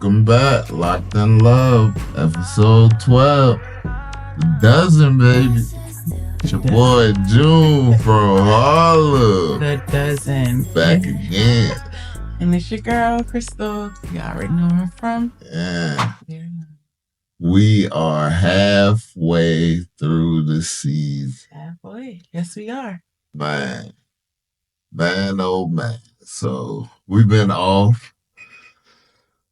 Welcome back, Loc'd N Love, episode 12. The dozen, baby. It's your boy June from Harlem. The dozen. Back again. And it's your girl, Krystal. You already know where I'm from. Yeah. We are halfway through the season. Halfway. Yes, we are. Man, oh man. So we've been off.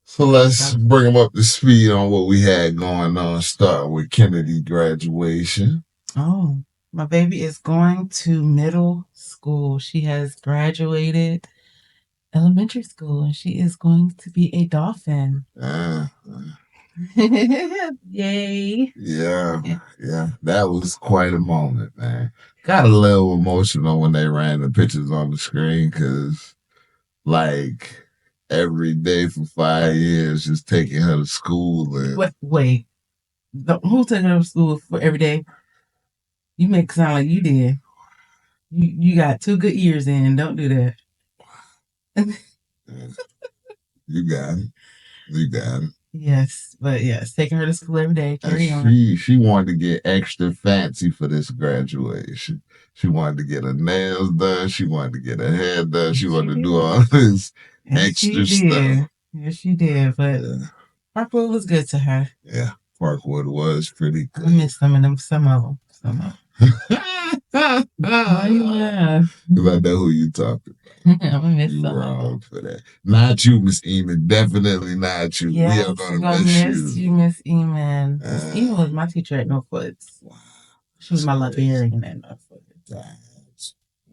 So let's bring them up to speed on what we had going on, starting with Kennedy graduation. Oh, my baby is going to middle school. She has graduated elementary school, and she is going to be a dolphin. Yay. Yeah. That was quite a moment, man. Got a little emotional when they ran the pictures on the screen because, like, every day for 5 years, just taking her to school. And wait. Who took her to school for every day? You make it sound like you did. You got 2 good years in. Don't do that. You got it. Yes, but yes, taking her to school every day. She wanted to get extra fancy for this graduation. She wanted to get her nails done. She wanted to get her hair done. She wanted to do all this extra stuff. Yes, she did. But Parkwood was good to her. Yeah, Parkwood was pretty good. I miss some of them. Why you laugh? Because I know who you talking about. I'm gonna miss you some. Wrong for that. Not you, Miss Eamon. Definitely not you. Yes, we are gonna miss you. Miss Eamon. Miss Eamon was my teacher at Northwoods. Wow. She was my librarian at Northwoods.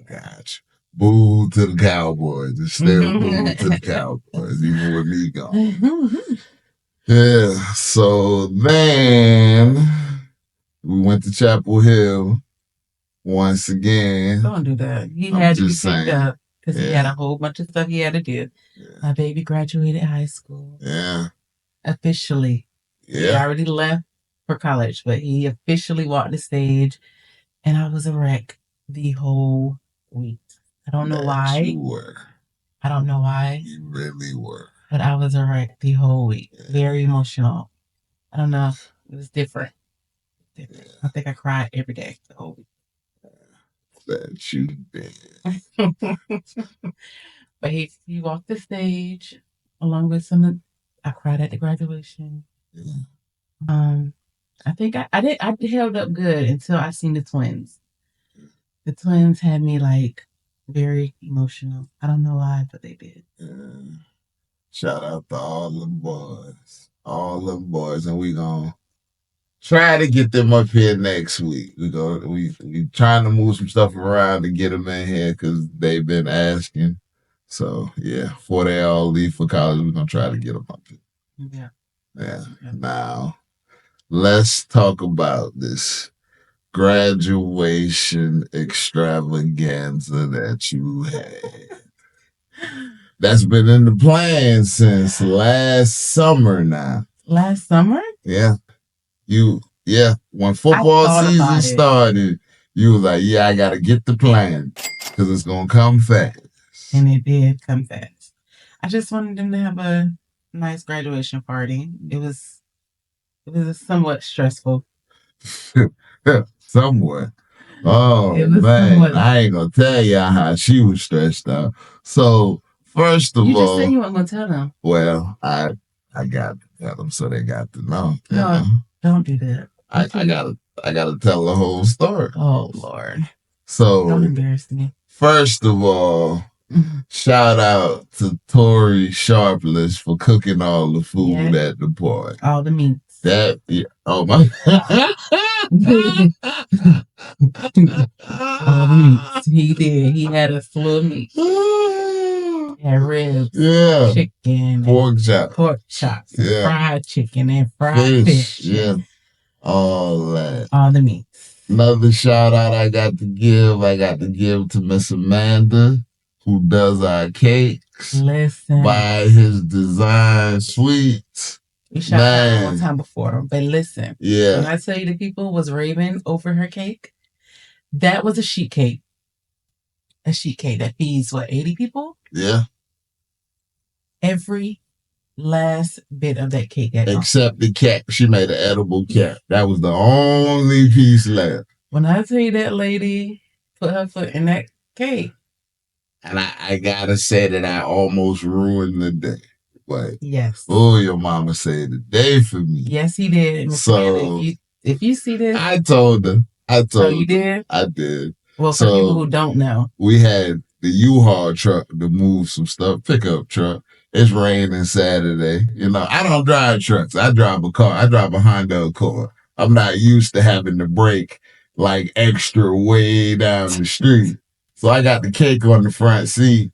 Gotcha. Boo to the Cowboys. It's still boo to the Cowboys, even with me gone. Yeah. So then we went to Chapel Hill once again. Don't do that. He had to be picked up because he had a whole bunch of stuff he had to do. Yeah. My baby graduated high school. Yeah. Officially. Yeah. He already left for college, but he officially walked the stage, and I was a wreck the whole week. I don't know why. You were. I don't know why. You really were. But I was a wreck the whole week. Yeah. Very emotional. I don't know. It was different. Yeah. I think I cried every day the whole week. That you did. But he walked the stage along with I cried at the graduation. Yeah. I think I held up good until I seen the twins. The twins had me like very emotional. I don't know why, but they did. Yeah. Shout out to all them boys. And we gonna try to get them up here next week. We trying to move some stuff around to get them in here because they've been asking. So yeah, before they all leave for college, we're gonna try to get them up here. Yeah. Now, let's talk about this graduation extravaganza that you had. That's been in the plan since last summer now. Last summer? Yeah. When football season started, you was like, yeah, I got to get the plan because it's going to come fast. And it did come fast. I just wanted them to have a nice graduation party. It was somewhat stressful. Somewhat. Oh, man. I ain't going to tell y'all how she was stressed out. So, first of all. You just said you weren't going to tell them. Well, I got to tell them so they got to know. No, don't do that. I gotta tell the whole story. Oh Lord! So don't embarrass me. First of all, shout out to Tori Sharpless for cooking all the food at the party. All the meats. Oh my! All the meats. He did. He had a full of meat. And ribs, chicken, pork chops, fried chicken, and fried fish. Yeah. All that. All the meats. Another shout out I got to give to Miss Amanda, who does our cakes. Listen. By his design sweets. We shot her one time before, but listen. Yeah. When I tell you the people was raving over her cake, that was a sheet cake. A sheet cake that feeds, 80 people? Yeah. Every last bit of that cake at all. Except the cap. She made an edible cap. That was the only piece left. When I tell you that lady put her foot in that cake. And I gotta say that I almost ruined the day. But yes. Oh, your mama saved the day for me. Yes, he did. Mr. So if you see this, I told her. Oh, you did? I did. Well, for people who don't know, we had the U-Haul truck to move some stuff, pickup truck. It's raining Saturday. You know, I don't drive trucks. I drive a car. I drive a Honda Accord. I'm not used to having to brake like extra way down the street. So I got the cake on the front seat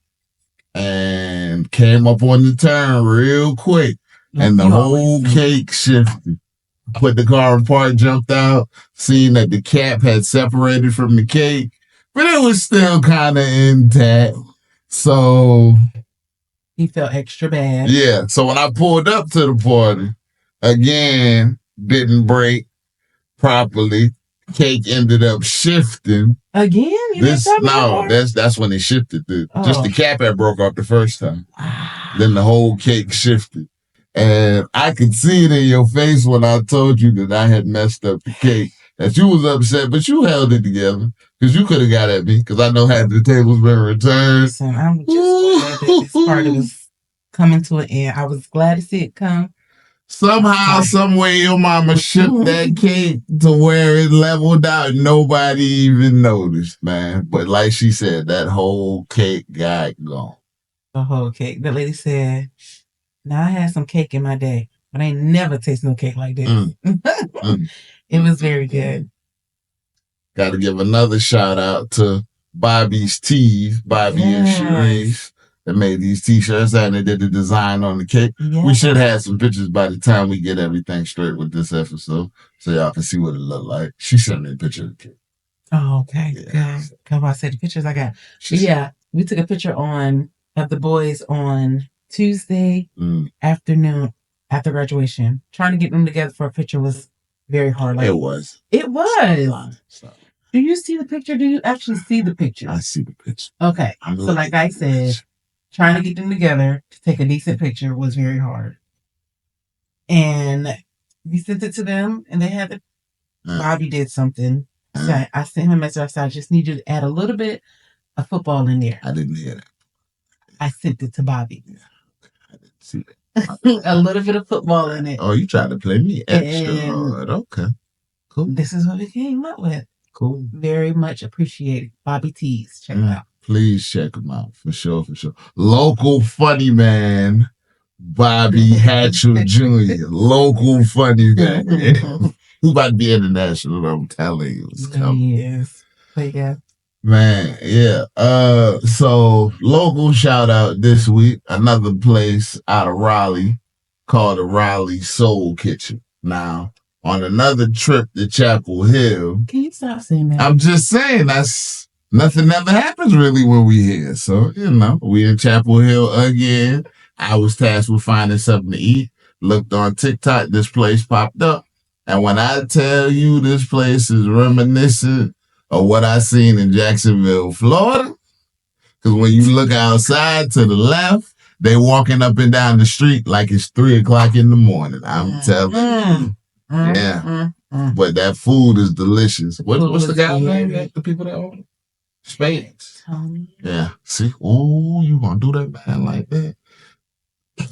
and came up on the turn real quick. And the whole cake shifted. Put the car in park, jumped out, seen that the cap had separated from the cake, but it was still kind of intact. So he felt extra bad. Yeah. So when I pulled up to the party, again, didn't brake properly. Cake ended up shifting. Again? That's when it shifted. Just the cap had broke off the first time. Then the whole cake shifted. And I could see it in your face when I told you that I had messed up the cake. That you was upset, but you held it together. Because you could have got at me. Because I know half the table's been returned. Listen, I'm just glad that this party was coming to an end. I was glad to see it come. Somehow, some way, your mama shipped that cake to where it leveled out. Nobody even noticed, man. But like she said, that whole cake got gone. The whole cake. The lady said, now I had some cake in my day, but I ain't never tasted no cake like this. It was very good. Got to give another shout out to Bobby's Tees, Bobby and Sharice. That made these t-shirts and they did the design on the cake. Yes. We should have some pictures by the time we get everything straight with this episode so y'all can see what it looked like. She sent me a picture of the cake. Oh, okay. Yeah. Good. Come on, I said the pictures I got. But we took a picture of the boys on Tuesday afternoon after graduation. Trying to get them together for a picture was very hard. Like, it was. It was. Stop. Do you see the picture? Do you actually see the picture? I see the picture. Okay. So like I said, trying to get them together to take a decent picture was very hard. And we sent it to them, and they had it. Bobby did something. So I sent him a message. I said, I just need you to add a little bit of football in there. I didn't hear that. I sent it to Bobby. Yeah, I didn't see that. A little bit of football in it. Oh, you tried to play me extra hard. Okay. Cool. This is what we came up with. Cool. Very much appreciated. Bobby Tees. Check it out. Please check him out. For sure, for sure. Local funny man, Bobby Hatchell Jr. Local funny man. He's about to be international, I'm telling you. It's coming. Yes. But yeah. Man, yeah. So local shout out this week, another place out of Raleigh called the Raleigh Soul Kitchen. Now, on another trip to Chapel Hill. Can you stop saying that? I'm just saying nothing ever happens really when we here. So, we in Chapel Hill again. I was tasked with finding something to eat. Looked on TikTok, this place popped up. And when I tell you this place is reminiscent of what I seen in Jacksonville, Florida, because when you look outside to the left, they walking up and down the street like it's 3:00 in the morning. I'm telling you. But that food is delicious. What's the guy's name? The people that own it? Spades. Yeah. See? Oh, you gonna do that man like that?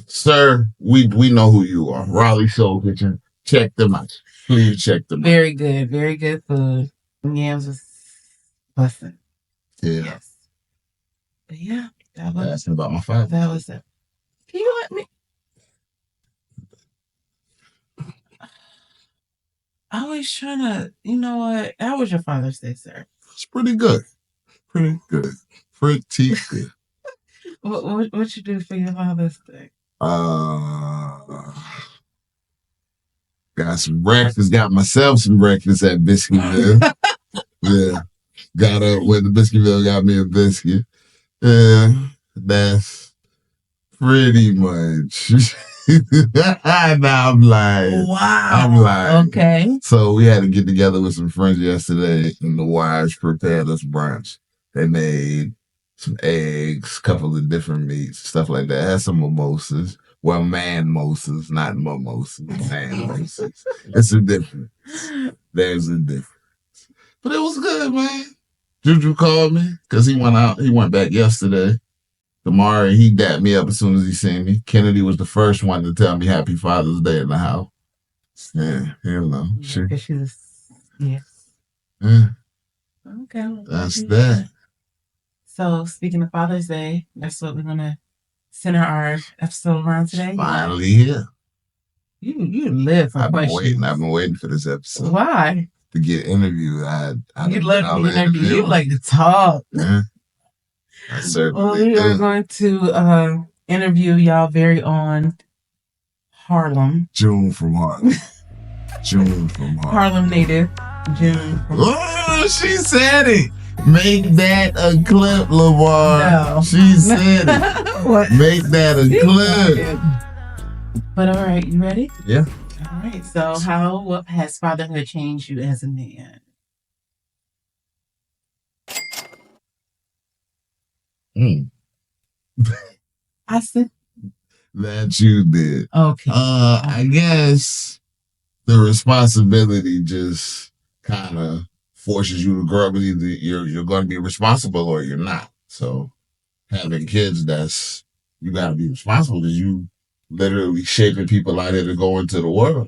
Sir, we know who you are. Raleigh Soul Kitchen. Check them out. Please check them out. Very good. Very good food. Yams was busting. Yeah. Yes. But yeah. Asking about my father. That was it. Can you let me? I was trying to, you know what? How was your Father's Day, sir? It's pretty good. Pretty good. Pretty good. What you do for your Father's Day? Got some breakfast. Got myself some breakfast at Biscuitville. Yeah. Got up with the Biscuitville, got me a biscuit. Yeah. That's pretty much. Now I'm like, wow. Okay. So we had to get together with some friends yesterday, and the wives prepared us brunch. They made some eggs, a couple of different meats, stuff like that. Had some mimosas. Well, man mimosas, not mimosas, man mimosas. It's a difference. There's a difference. But it was good, man. Juju called me because he went out. He went back yesterday. Tomorrow, he dapped me up as soon as he seen me. Kennedy was the first one to tell me Happy Father's Day in the house. Yeah, you know. Yeah, she's yes. Yeah, Okay. Well, that's that. So speaking of Father's Day, that's what we're gonna center our episode around today. Finally here. You live for questions. I've been waiting for this episode. Why? To get interviewed. You'd love to be interviewed. You like to talk. Yeah. I certainly Well, we are going to interview y'all very own Harlem. June from Harlem. June from Harlem. Harlem native. June from Oh, she said it. Make that a clip, LeVar. No. She said it. What? Make that a clip. But all right, you ready? Yeah. All right. So what has fatherhood changed you as a man? I said that you did. Okay. I guess the responsibility just kind of forces you to grow up. Either you're going to be responsible or you're not. So having kids, you got to be responsible because you literally shaping people out here to go into the world,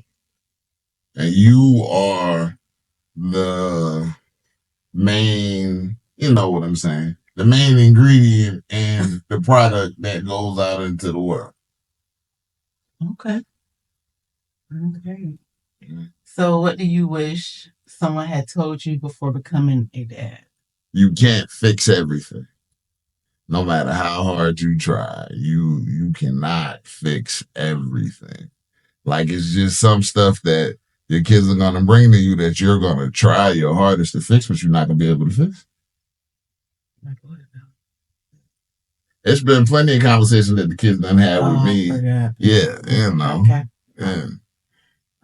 and you are the main. You know what I'm saying? The main ingredient and the product that goes out into the world. Okay. So what do you wish someone had told you before becoming a dad? You can't fix everything. No matter how hard you try, you cannot fix everything. Like it's just some stuff that your kids are gonna bring to you that you're gonna try your hardest to fix, but you're not gonna be able to fix. Like what? It's been plenty of conversations that the kids done had with me. Yeah, you know. Okay. Yeah.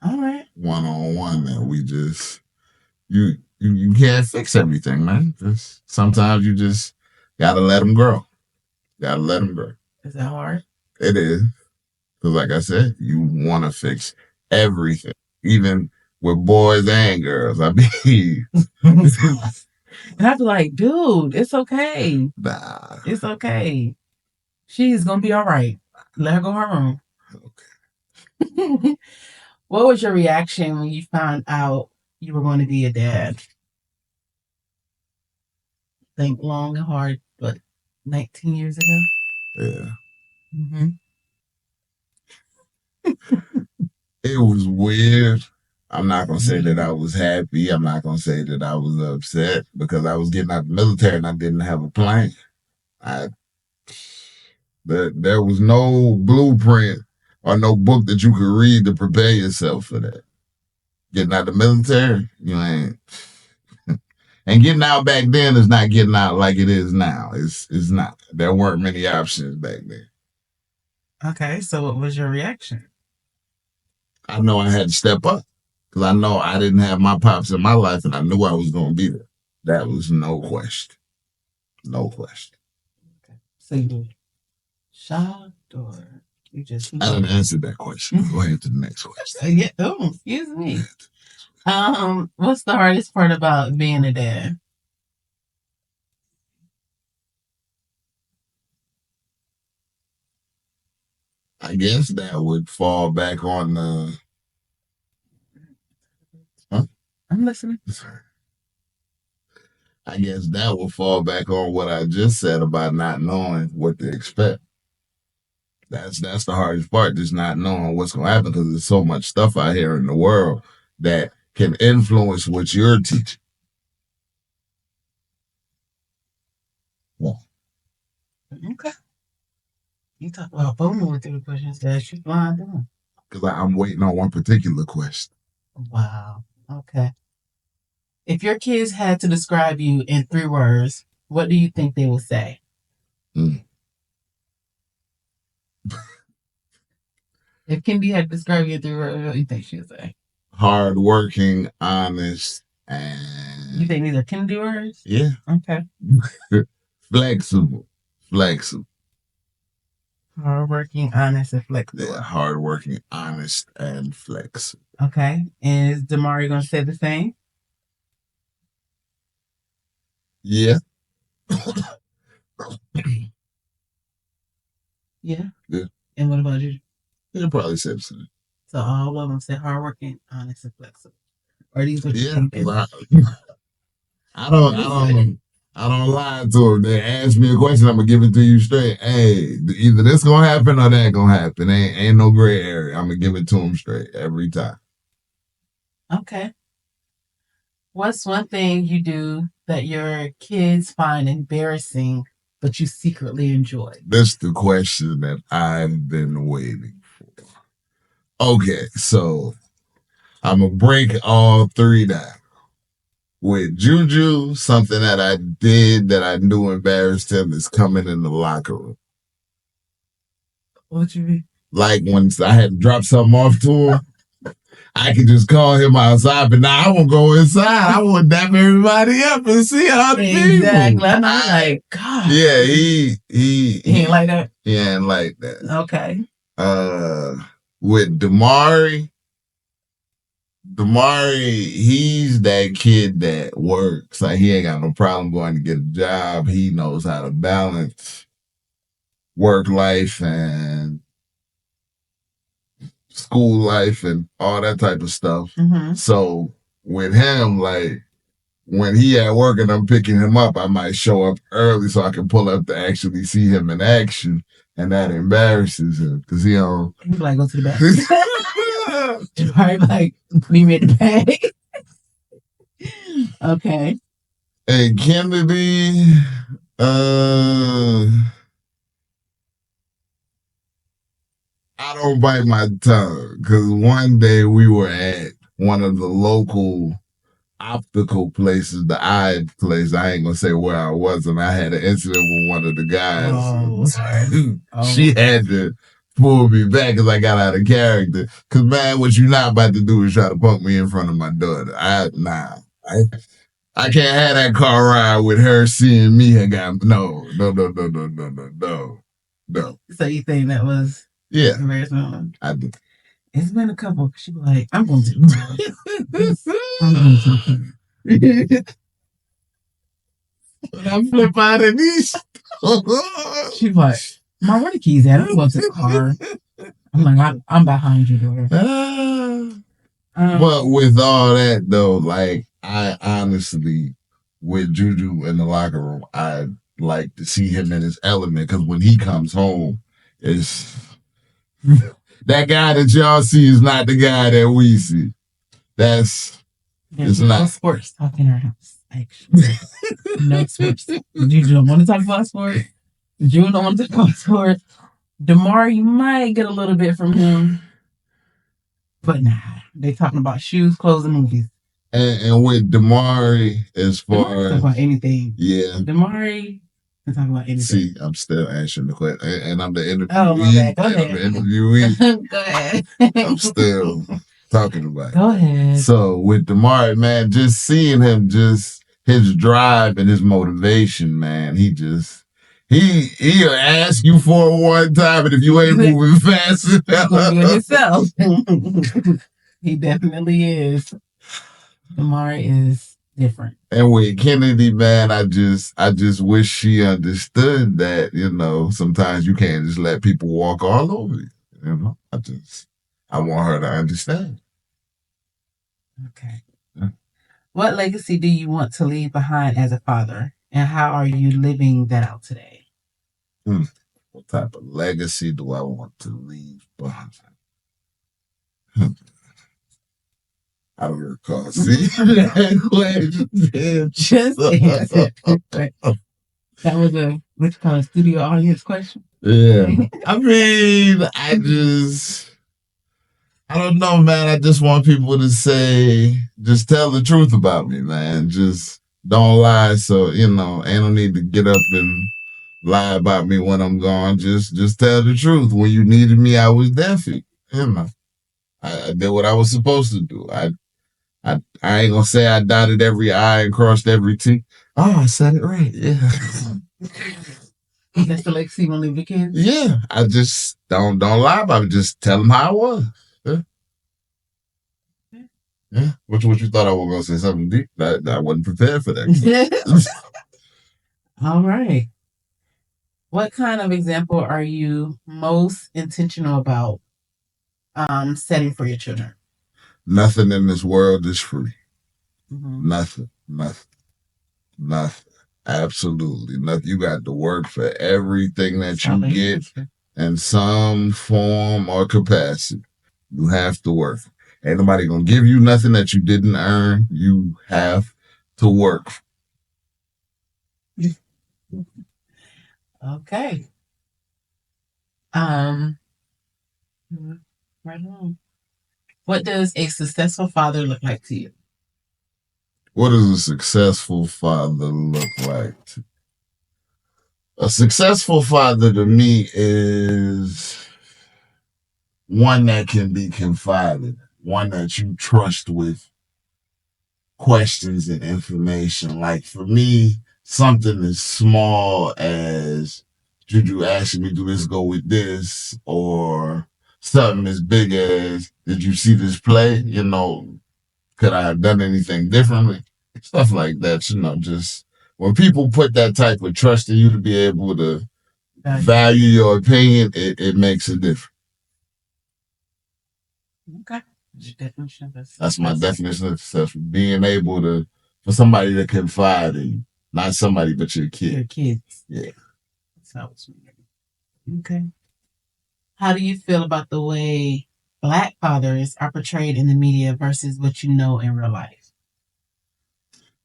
All right. One-on-one, and we just you can't fix everything, man. Sometimes you just gotta let them grow. Gotta let them grow. Is that hard? It is. Because like I said, you want to fix everything, even with boys and girls. I mean, and I'd be like, dude, it's okay. Nah. It's okay. She's gonna be all right. Let her go her room. Okay. What was your reaction when you found out you were going to be a dad? Think long and hard, but 19 years ago? Yeah. Mm-hmm. It was weird. I'm not going to say that I was happy. I'm not going to say that I was upset because I was getting out of the military and I didn't have a plan. There was no blueprint or no book that you could read to prepare yourself for that. Getting out of the military, you ain't. And getting out back then is not getting out like it is now. It's not. There weren't many options back then. Okay, so what was your reaction? I know I had to step up because I know I didn't have my pops in my life, and I knew I was going to be there. That was no question. No question. Okay. So you shocked or you just? I didn't answer that question. Go ahead to the next question. Yeah. Oh, excuse me. What's the hardest part about being a dad? I guess that would fall back on the. Huh? I'm listening. I guess that would fall back on what I just said about not knowing what to expect. That's the hardest part, just not knowing what's going to happen because there's so much stuff out here in the world that can influence what you're teaching. Yeah. Okay. You talk about booming with the questions that you blind doing. Because I'm waiting on one particular question. Wow. Okay. If your kids had to describe you in 3 words, what do you think they would say? If Kendi had to describe you in 3 words, what do you think she would say? Hardworking, honest, and... You think these are Kendi words? Yeah. Okay. Flexible. Hardworking, honest, and flexible. Yeah, hardworking, honest, and flexible. Okay. And is Damari going to say the same? Yeah. Yeah. Yeah. And what about you? He'll probably say the same. So all of them say hardworking, honest, and flexible. Or these what you Yeah. think? I don't lie to them. They ask me a question, I'm gonna give it to you straight. Hey, either this gonna happen or that gonna happen. Ain't no gray area. I'm gonna give it to them straight every time. Okay. What's one thing you do that your kids find embarrassing, but you secretly enjoy? That's the question that I've been waiting for. Okay, so I'm gonna break all three down. With Juju, something that I did that I knew embarrassed him is coming in the locker room. What you mean? Like when I had to drop something off to him, I could just call him outside, but now I won't go inside. I want to dap everybody up and see all the people. Exactly. I'm not like, God. Yeah, he ain't like that. He ain't like that. Okay. With Damari, he's that kid that works. Like he ain't got no problem going to get a job. He knows how to balance work life and school life and all that type of stuff. Mm-hmm. So with him, like when he at work and I'm picking him up, I might show up early so I can pull up to actually see him in action, and that embarrasses him because he don't. He's like, go to the back. Right, like meet me at the back. Okay. Hey, Kennedy, I don't bite my tongue because one day we were at one of the local optical places, the eye place. I ain't gonna say where I was, and I had an incident with one of the guys. Oh, sorry. She had to pull me back because I got out of character. Because man, what you not about to do is try to punk me in front of my daughter. I can't have that car ride with her seeing me and got no. So you think that was embarrassment? I do. It's been a couple. She be like, I'm going to the I'm going to the I flip out of these. She be like, Mom, where the keys at? I'm going to the car. I'm like, I'm behind you, daughter. But with all that though, like I honestly, with Juju in the locker room, I like to see him in his element because when he comes home, it's that guy that y'all see is not the guy that we see. There's no sports talk in our house, actually. No sports. Juju don't want to talk about sports. Juju don't want to talk about sports. Damari might get a little bit from him, but nah. They talking about shoes, clothes, and movies. And with Damari, as far as talk about anything. Yeah. Damari can talk about anything. See, I'm still answering the question. And I'm the interviewee. Oh, my bad. Go ahead. I'm the interviewee. Go ahead. I'm still talking about it. Go ahead. So with Damari, man, just seeing him, just his drive and his motivation, man, he'll ask you for it one time, and if you ain't moving fast enough, do it yourself. He definitely is. Damari is different. And with Kennedy, man, I just wish she understood that, sometimes you can't just let people walk all over you. I want her to understand. Okay. Yeah. What legacy do you want to leave behind as a father, and how are you living that out today? What type of legacy do I want to leave behind? I don't recall. See that question. Just that was a which kind of studio audience question? Yeah. I mean, I don't know, man. I just want people to say, just tell the truth about me, man. Just don't lie. So, ain't no need to get up and lie about me when I'm gone. Just tell the truth. When you needed me, I was there for you. I did what I was supposed to do. I ain't gonna say I dotted every I and crossed every T. Oh, I said it right. Yeah. That's the legacy you want to leave your kids? Yeah, I just don't lie about it. Just tell them how I was. Yeah. Yeah. What you thought I was gonna say something deep? I wasn't prepared for that. All right. What kind of example are you most intentional about setting for your children? Nothing in this world is free. Nothing. Nothing. Absolutely nothing. You got to work for everything that you get in some form or capacity. You have to work. Ain't nobody gonna give you nothing that you didn't earn. You have to work. Okay. Um, right on. What does a successful father look like to you? What does a successful father look like? A successful father to me is one that can be confided, one that you trust with questions and information. Like for me, something as small as, did you actually do this, go with this? Or something as big as, did you see this play? You know, could I have done anything differently? Stuff like that, you know, just when people put that type of trust in you to be able to value your opinion, it makes a difference. Okay. Definition of That's my definition of success. Being able to, for somebody to confide in you, not somebody, but your kid. Your kids. Yeah. That's how it's made. Okay. How do you feel about the way Black fathers are portrayed in the media versus what you know in real life?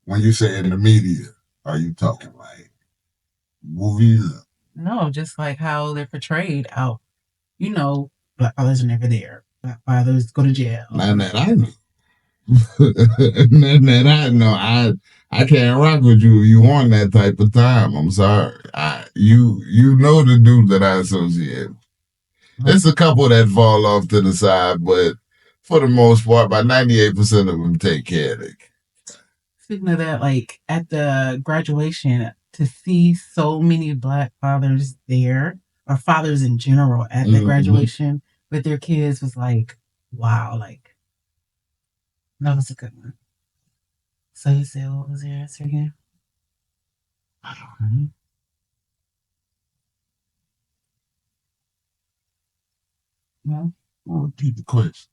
When you say in the media, are you talking like movies? No, just like how they're portrayed out. You know, Black fathers are never there. Black fathers go to jail. Not that I know. Not that I know. I can't rock with you. You on that type of time. I'm sorry. You know the dude that I associate. There's a couple that fall off to the side, but for the most part, about 98% of them take care of it. Speaking of that, like at the graduation, to see so many Black fathers there, or fathers in general at the graduation with their kids was like, wow, like that was a good one. So you said, what was your answer again? Well, repeat the question.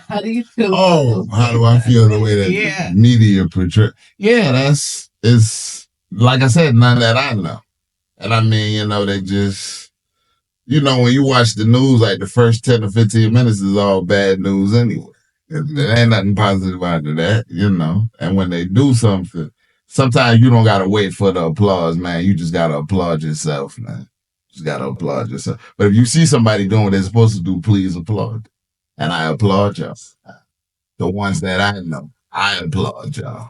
How do you feel? Oh, how do I feel the way that the media portray? Yeah, it's like I said, none that I know. And I mean, you know, they just, you know, when you watch the news, like the first 10 or 15 minutes is all bad news anyway. There ain't nothing positive out of that, you know. And when they do something, sometimes you don't gotta wait for the applause, man. You just gotta applaud yourself, man. Just gotta applaud yourself. But if you see somebody doing what they're supposed to do, please applaud. And I applaud y'all. The ones that I know, I applaud y'all.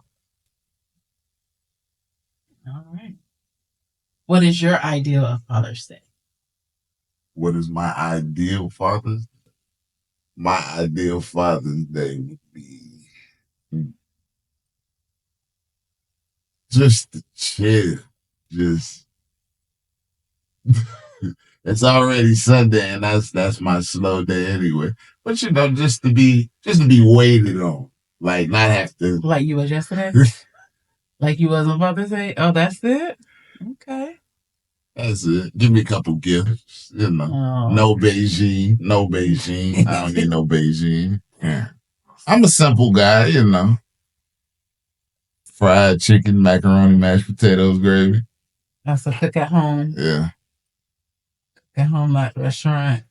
All right. What is your ideal of Father's Day? What is my ideal Father's Day? My ideal Father's Day would be just to chill. Just it's already Sunday and that's my slow day anyway. But you know, just to be waited on. Like not have to Like you was yesterday? Like you was on Father's Day? Oh, that's it? Okay. That's it. Give me a couple gifts, you know. No Beijing. No Beijing. I don't need no Beijing. Yeah. I'm a simple guy, you know. Fried chicken, macaroni, mashed potatoes, gravy. That's a cook at home. Yeah. Cook at home like restaurant.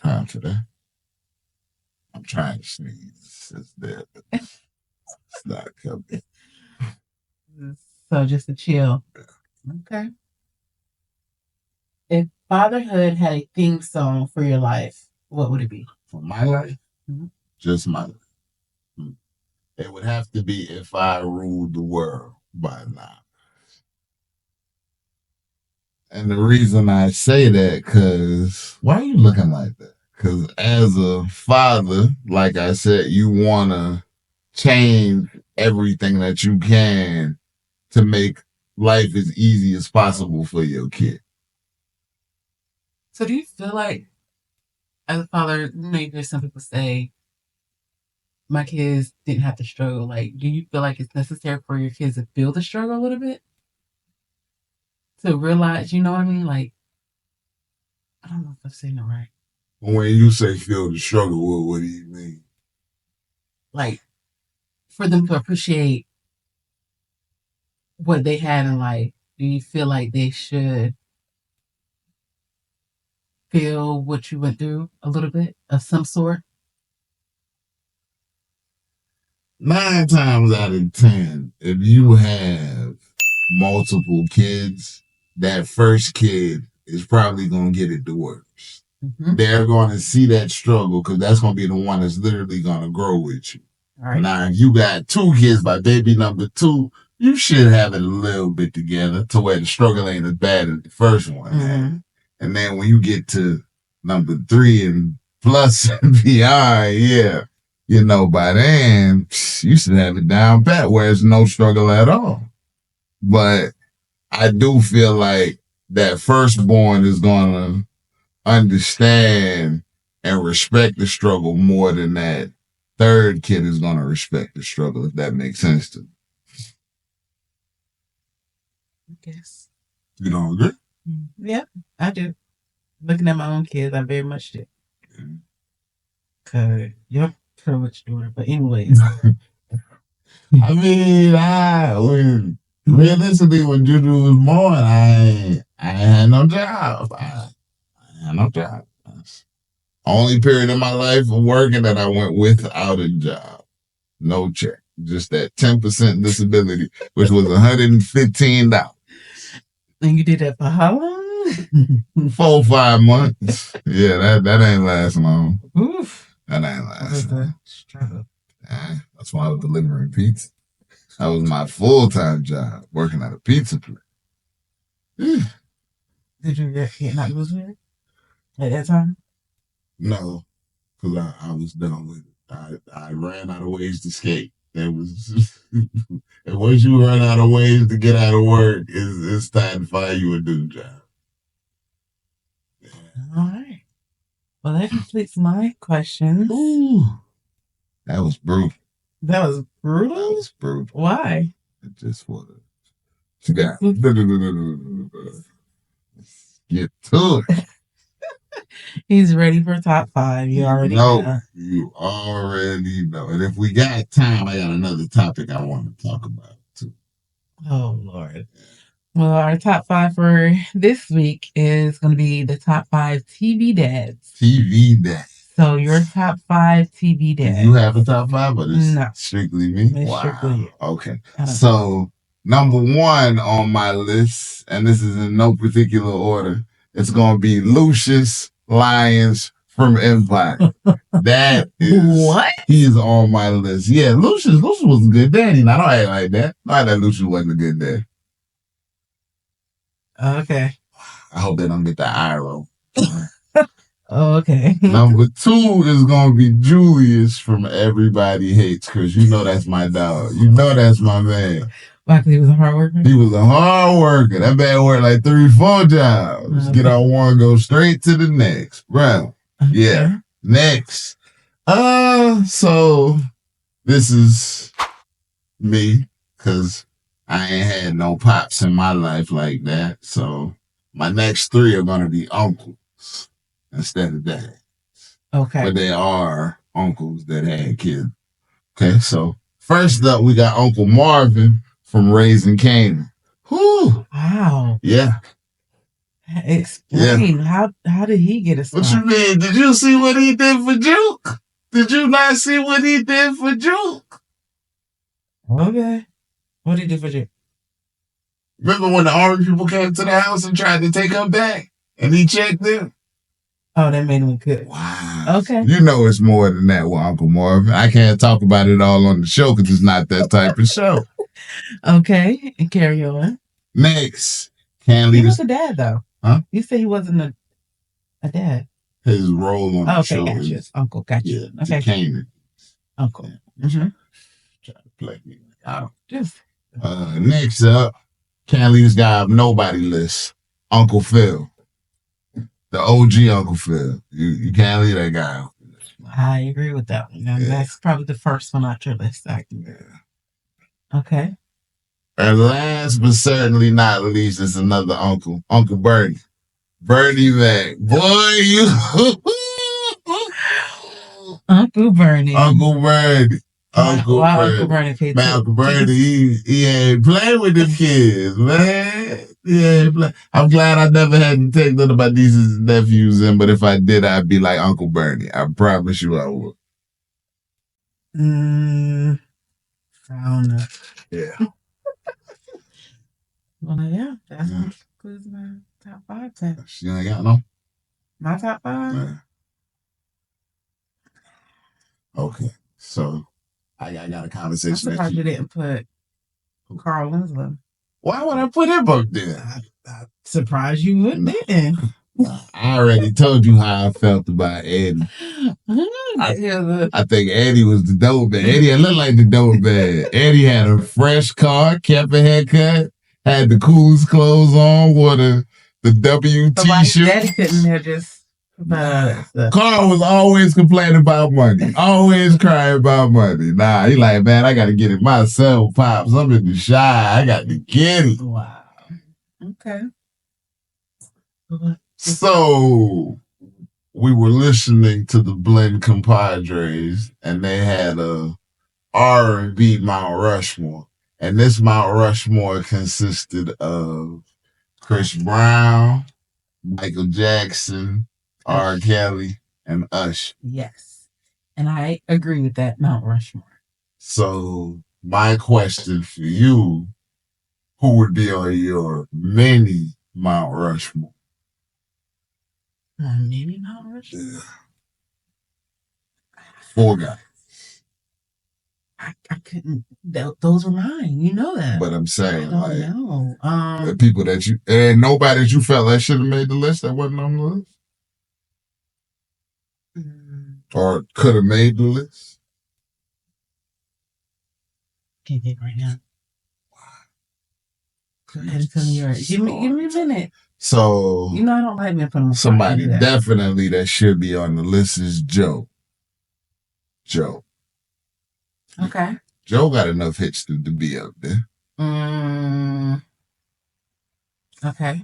Time for that. I'm trying to sneeze. It's there. It's not coming. So just a chill. Okay. If fatherhood had a theme song for your life, what would it be? For my life? Just my life. It would have to be If I Ruled the World by now. And the reason I say that, because why are you looking like that? Because as a father, like I said, you want to change everything that you can to make life as easy as possible for your kid. So do you feel like, as a father, you hear some people say, my kids didn't have to struggle. Like, do you feel like it's necessary for your kids to feel the struggle a little bit? To realize, you know what I mean? Like, I don't know if I'm saying it right. When you say feel the struggle, what do you mean? Like, for them to appreciate what they had in life, do you feel like they should feel what you went through a little bit of some sort? 9 times out of 10, if you have multiple kids, that first kid is probably going to get it the worst. Mm-hmm. They're going to see that struggle because that's going to be the one that's literally going to grow with you. All right. Now, if you got 2 kids by baby number 2, you should have it a little bit together to where the struggle ain't as bad as the first one. Mm-hmm. And then when you get to number 3 and plus and beyond, yeah, by then, you should have it down pat where it's no struggle at all. But I do feel like that firstborn is going to understand and respect the struggle more than that third kid is going to respect the struggle, if that makes sense to me. I guess. You don't agree? Yeah, I do. Looking at my own kids, I very much do. Because you're pretty much doing it. But anyways. I mean, realistically, when Juju was born, I ain't had no job. I had no job. Only period in my life of working that I went without a job. No check. Just that 10% disability, which was $115. And you did that for how long? 4 or 5 months. Yeah, that ain't last long. Oof. That ain't last long. That's why I was delivering pizza. That was my full-time job, working at a pizza place. Did you get not lose weight at that time? No, because I was done with it. I ran out of ways to skate. It was, and once you run out of ways to get out of work, it's time to find you a new job. Yeah. All right. Well, that completes my questions. Ooh, that was brutal. That was brutal? That was brutal. Why? Just for the... Get to it. He's ready for top 5. You already know. You already know. And if we got time, I got another topic I want to talk about too. Oh, Lord. Well, our top 5 for this week is going to be the top 5 TV dads. TV dads. So your top 5 TV dads. Do you have a top 5, or is no. Strictly me? It's strictly you. Okay. So number 1 on my list, and this is in no particular order, it's going to be Lucius Lyons from Empire. That is what? He is on my list. Yeah, Lucius was a good daddy. Now don't act like that. Not that Lucius wasn't a good dad. Okay. I hope they don't get the eye roll. Oh, okay. Number 2 is going to be Julius from Everybody Hates Chris. You know that's my dog. You know that's my man. Why, because he was a hard worker? He was a hard worker. That man worked like 3, 4 jobs. Okay. Get on one, go straight to the next. Bro. Okay. Yeah. Next. So this is me, because I ain't had no pops in my life like that. So my next 3 are going to be uncles instead of dads. Okay. But they are uncles that had kids. Okay, so first up, we got Uncle Marvin from Raising Canaan. Whew. Wow. Yeah. Explain. Yeah. How did he get a start? What you mean? Did you see what he did for Juke? Did you not see what he did for Juke? Okay. What did he do for Juke? Remember when the orange people came to the house and tried to take him back? And he checked them? Oh, that made him good. Wow. Okay. You know it's more than that with Uncle Marvin. I can't talk about it all on the show because it's not that type of show. Okay. And carry on. Next. He was a dad, though. Huh? You said he wasn't a dad. His role on the show gotcha. is Uncle, gotcha. Yeah, okay. Canaan. Uncle. Yeah. Mm-hmm. Try to play me out. Just. Next up, Can't leave this guy up nobody list. Uncle Phil. The OG Uncle Phil. You can't leave that guy out. I agree with that one. And that's probably the first one out your list. Okay. And last but certainly not least is another uncle, Uncle Bernie. Bernie Mac. Boy, you Uncle Bernie. Uncle Bernie. Uncle Why Bernie. Uncle Bernie paid Man, Uncle Bernie, he ain't playing with them kids, man. He ain't play. I'm glad I never had to take none of my nieces and nephews in, but if I did, I'd be like Uncle Bernie. I promise you I would. I don't know. Yeah. Well, yeah, that concludes my top 5 then. She ain't got no? My top 5? Yeah. Okay. So I got a conversation. I'm surprised you didn't put Carl Winslow. Why would I put him up there? I'm surprised you wouldn't. I already told you how I felt about Eddie. I think Eddie was the dope man. Eddie looked like the dope man. Eddie had a fresh car, kept a haircut, had the coolest clothes on, wore the WT shirt. Daddy couldn't have just Carl was always complaining about money. Always crying about money. Nah, he like, man, I gotta get it myself, Pops. I'm in the shy. I got to get it. Wow. Okay. So we were listening to the Blend Compadres, and they had a R&B Mount Rushmore. And this Mount Rushmore consisted of Chris Brown, Michael Jackson, R. Kelly, and Usher. Yes. And I agree with that Mount Rushmore. So my question for you, who would be on your mini Mount Rushmore? Mini Mount Rushmore? Yeah. 4 guys. I couldn't. Those were mine. You know that. But I'm saying, I don't know. The people that you and nobody that you felt that should have made the list that wasn't on the list, or could have made the list. Can't think right now. Go ahead and tell me yours. Give me a minute. So you know I don't like being put on somebody definitely that should be on the list is Joe. Okay. Joe got enough hits to be up there. Okay.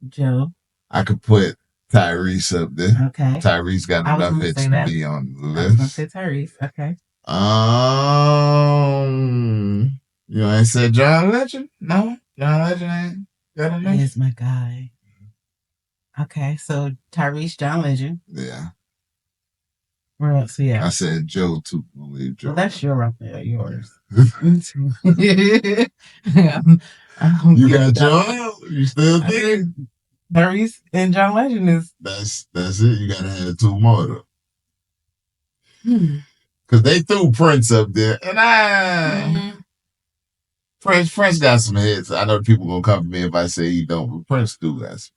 Joe. I could put Tyrese up there. Okay. Tyrese got enough hits to be on the list. I was gonna say Tyrese. Okay. You know, I said John Legend. No, John Legend ain't got enough. He is my guy. Okay, so Tyrese, John Legend. Yeah. Where else? Yeah. I said Joe too. I'll leave Joe. Well, that's yours. You got Joe? You still think? Tyrese and John Legend is. That's it. You gotta have 2 more though. Cause they threw Prince up there, and Prince got some hits. I know people gonna come for me if I say he don't, but Prince do got some.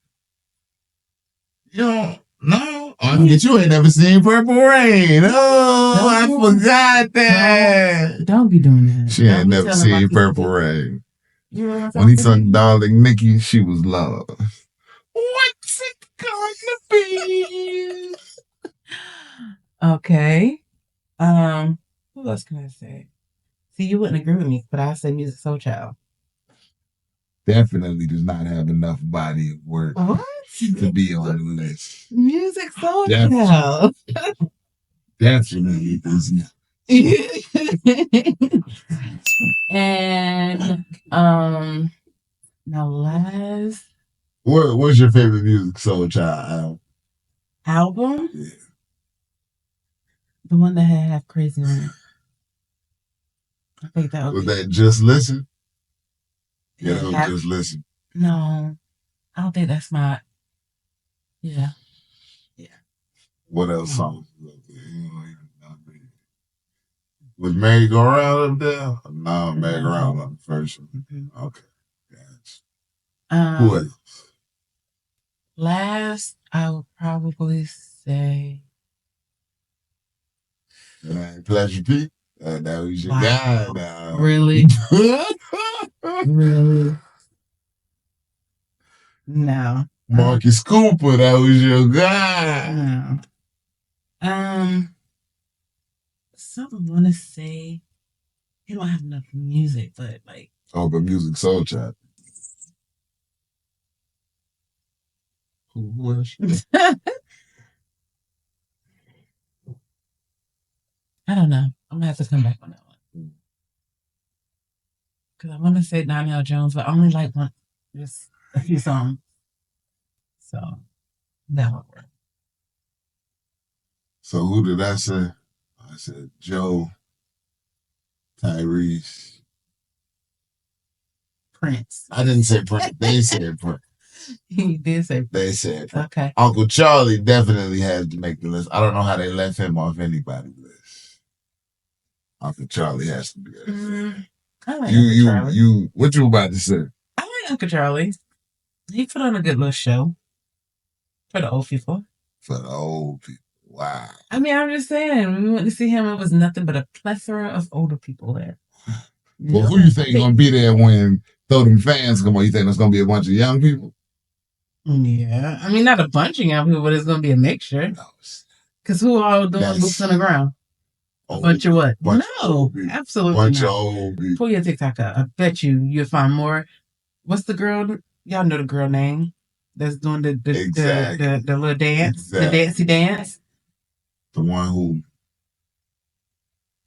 You don't know? You ain't never seen Purple Rain. Oh, I forgot that. Don't be doing that. She ain't never seen Purple Rain. When he sung Darling Nikki, she was lost. What's it gonna be? Okay. Who else can I say? See, you wouldn't agree with me, but I say Music Soul Child. Definitely does not have enough body of work to be on the list. Music Soul Child. Definitely does not. And now last. What's your favorite Music Soul Child album? Yeah. The one that had Half Crazy on it. I think that was that Just Listen? Yeah, that was Just Listen. No, I don't think that's my. Yeah. What else songs? Was Merry Go Round up there? No, Merry Go Round on the first one. Mm-hmm. Okay. Gotcha. Who else? Last, I would probably say. Pleasure P? That was your guy now. Really? Really? No. Marcus Cooper, that was your guy. No. Something I want to say. He don't have enough music, but like. Oh, but Music Soul Chat. Who else? I don't know. I'm gonna have to come back on that one because I want to say Donnell Jones, but I only like one, just a few songs. So that would work. So who did I say? I said Joe, Tyrese, Prince. I didn't say Prince. They said Prince. He did say Prince. They said Prince. Okay. Uncle Charlie definitely had to make the list. I don't know how they left him off anybody's list. Uncle Charlie has to be there. I like Uncle Charlie. What you about to say? I like Uncle Charlie. He put on a good little show for the old people. For the old people. Wow. I mean, I'm just saying, when we went to see him, it was nothing but a plethora of older people there. Well, who you think gonna be there when Throw Them Fans come on? You think there's gonna be a bunch of young people? Yeah. I mean, not a bunch of young people, but it's gonna be a mixture. No. Because who all doing boots on the ground? A bunch of what? No, absolutely bunch not. Of old people. Pull your TikTok up. I bet you'll find more. What's the girl? Y'all know the girl name that's doing the little dance, the dancey dance. The one who.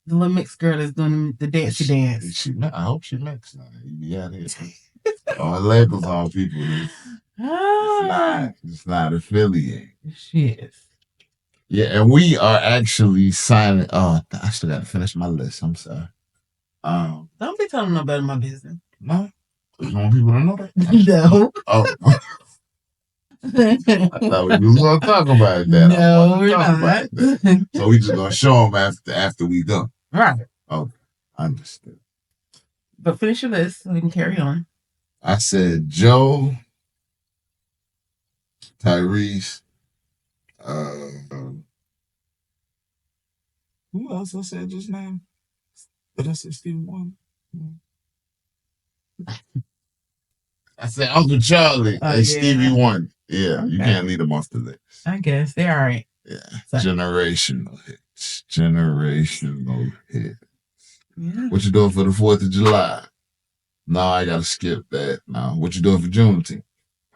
The little mixed girl that's doing the dancey dance. I hope she mixed. You be out here. All labels on people. It's not affiliated. She is. Yeah, and we are actually signing. Oh, I still got to finish my list. I'm sorry. Don't be telling nobody my business. No, you want people to know that. No. Oh. I thought we was gonna talk about that. No, we're not. So we just gonna show them after we done. Right. Okay, understood. But finish your list so we can carry on. I said Joe, Tyrese. Who else I said just now? Did I say Stevie Wonder? I said Uncle Charlie and Stevie Wonder. Yeah, okay. You can't leave them off the list. I guess they're all right. Yeah, so. Generational hits. Generational hits. Yeah. What you doing for the 4th of July? No, I gotta skip that. No, what you doing for Juneteenth?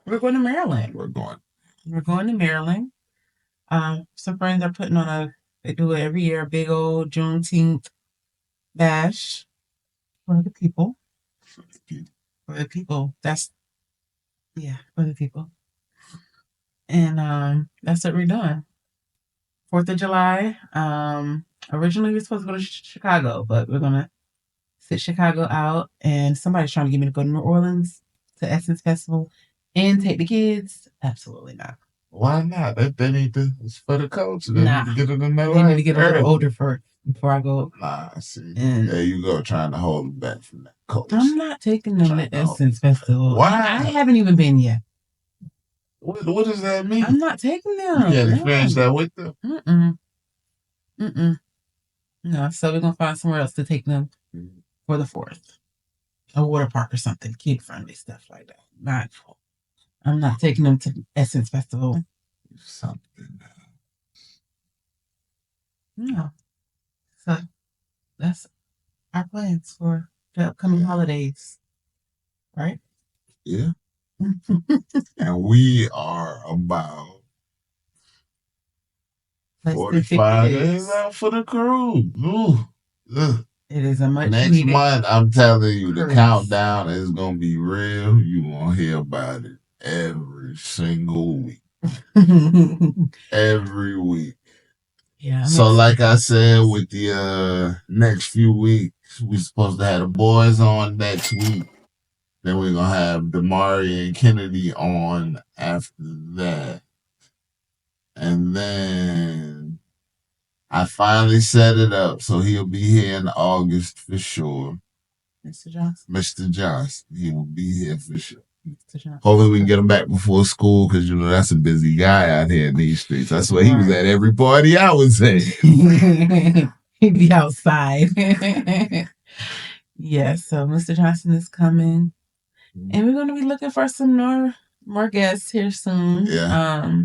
We're going to Maryland. We're going to Maryland. Some friends are putting on they do it every year, a big old Juneteenth bash for the people. For the people. For the people. And that's what we're doing. 4th of July. Originally we were supposed to go to Chicago, but we're gonna sit Chicago out, and somebody's trying to get me to go to New Orleans to Essence Festival and take the kids. Absolutely not. Why not? They need to. It's for the culture. They need to get it in their life. They need to get a little older first before I go. Nah, I see. And there you go, trying to hold them back from that culture. I'm not taking them to Essence Festival. Why? I haven't even been yet. What does that mean? I'm not taking them. You can't experience that with them? No, so we're going to find somewhere else to take them for the 4th. A water park or something. Kid-friendly stuff like that. I'm not taking them to Essence Festival. Something. No. So that's our plans for the upcoming holidays. Right? Yeah. And we are about 45 days out for the cruise. It is a much next month. I'm telling you, the countdown is gonna be real. You won't hear about it every single week. Every week. Yeah. So, like I said, with the next few weeks, we're supposed to have the boys on next week. Then we're gonna have Damari and Kennedy on after that. And then I finally set it up, so he'll be here in August for sure. Mr. Johnson. He will be here for sure. Hopefully we can get him back before school, because that's a busy guy out here in these streets. I swear he was at every party I was at. be outside. Yeah, so Mr. Johnson is coming. And we're going to be looking for some more guests here soon. Yeah.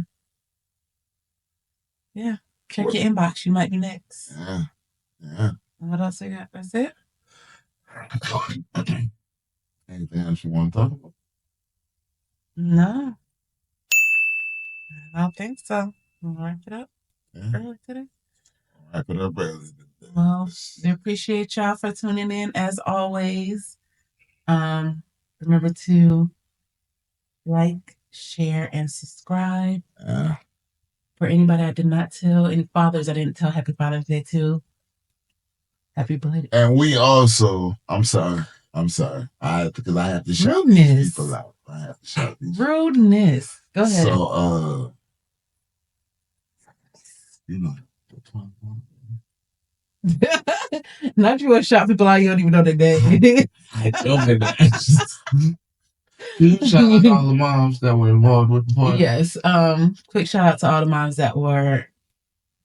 Yeah. Check your inbox. You might be next. Yeah. Yeah. What else we got? That's it? Anything else you want to talk about? No. I don't think so. We'll wrap it up early today. Wrap it up early. Well, we appreciate y'all for tuning in as always. Remember to like, share, and subscribe. For anybody I did not tell, any fathers I didn't tell, happy Father's Day to. Happy belated. And we also, I'm sorry, because I have to shout these people out. I have to shout these. Rudeness. Go ahead. So, you know. Not you want to shout people out, you don't even know their name. I don't know that. You shout out to all the moms that were involved with the party. Yes. Quick shout out to all the moms that were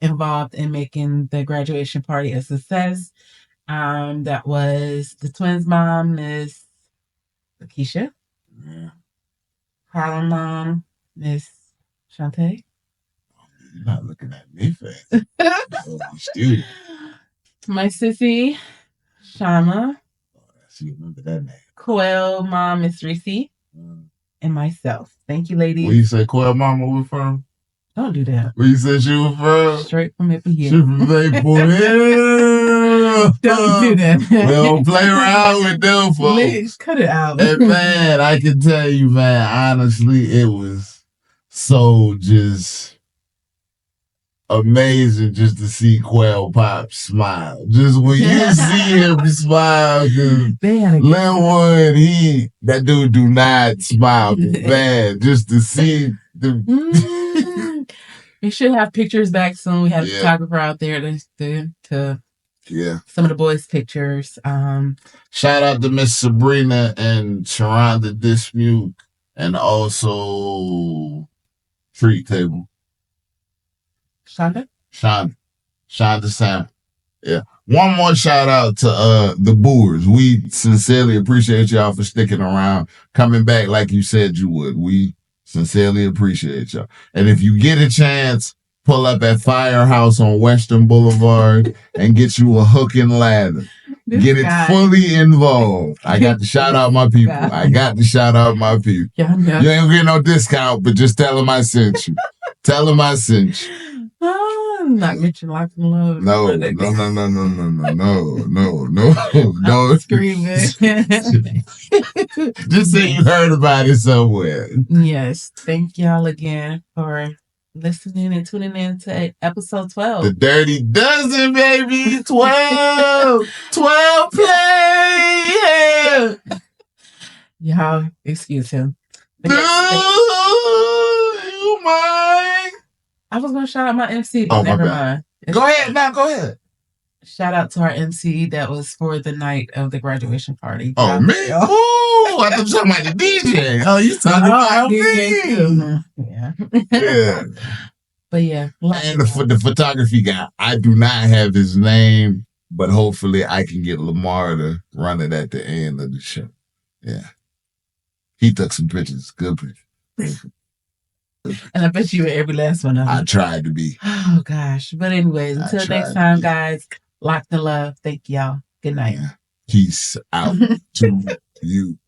involved in making the graduation party a success. That was the twins' mom, Miss Lakeisha. Yeah. Harlem mom, Miss Shantae. You're not looking at me fast. My sissy, Shama. You remember that name. Quail mom, Miss Reese. And myself. Thank you, ladies. Where you say Quail mama was from? Don't do that. Where you said she was from? Straight from Maple Hill. Straight from Maple Hill. Don't do that. We don't play around with them folks. Please, cut it out. And man, I can tell you, man, honestly, it was so just amazing just to see Quail Pop smile. Just when you see him smile, because Linwood, that dude do not smile, man. Just to see the... We should have pictures back soon. We have a photographer out there to some of the boys' pictures. Shout out to Miss Sabrina and Sharonda Dismute, and also Treat Table. Shonda Sam. Yeah. One more shout out to the Boers. We sincerely appreciate y'all for sticking around, coming back like you said you would. We sincerely appreciate y'all. And if you get a chance, pull up at Firehouse on Western Boulevard and get you a hook and ladder. Get it fully involved. I got to shout out my people. You ain't gonna get no discount, but just tell them I sent you. Tell them I sent you. I'm not mentioning Loc'd N Love. No. I'm screaming. Just say you heard about it somewhere. Yes. Thank y'all again for listening and tuning in to episode 12. The Dirty Dozen, baby. 12. 12 play. Yeah. Y'all, excuse him. Do you mind? I was going to shout out my MC, but never mind. Go ahead. Shout out to our MC that was for the night of the graduation party. Oh, man. Oh, I thought you were talking about the DJ. Oh, you talking about DJ. Yeah. But yeah. And the photography guy, I do not have his name, but hopefully I can get Lamar to run it at the end of the show. Yeah. He took some pictures. Good pictures. And I bet you were every last one of them. I tried to be. Oh, gosh. But anyways, until next time, guys, Loc'd N Love. Thank y'all. Good night. Peace out to you.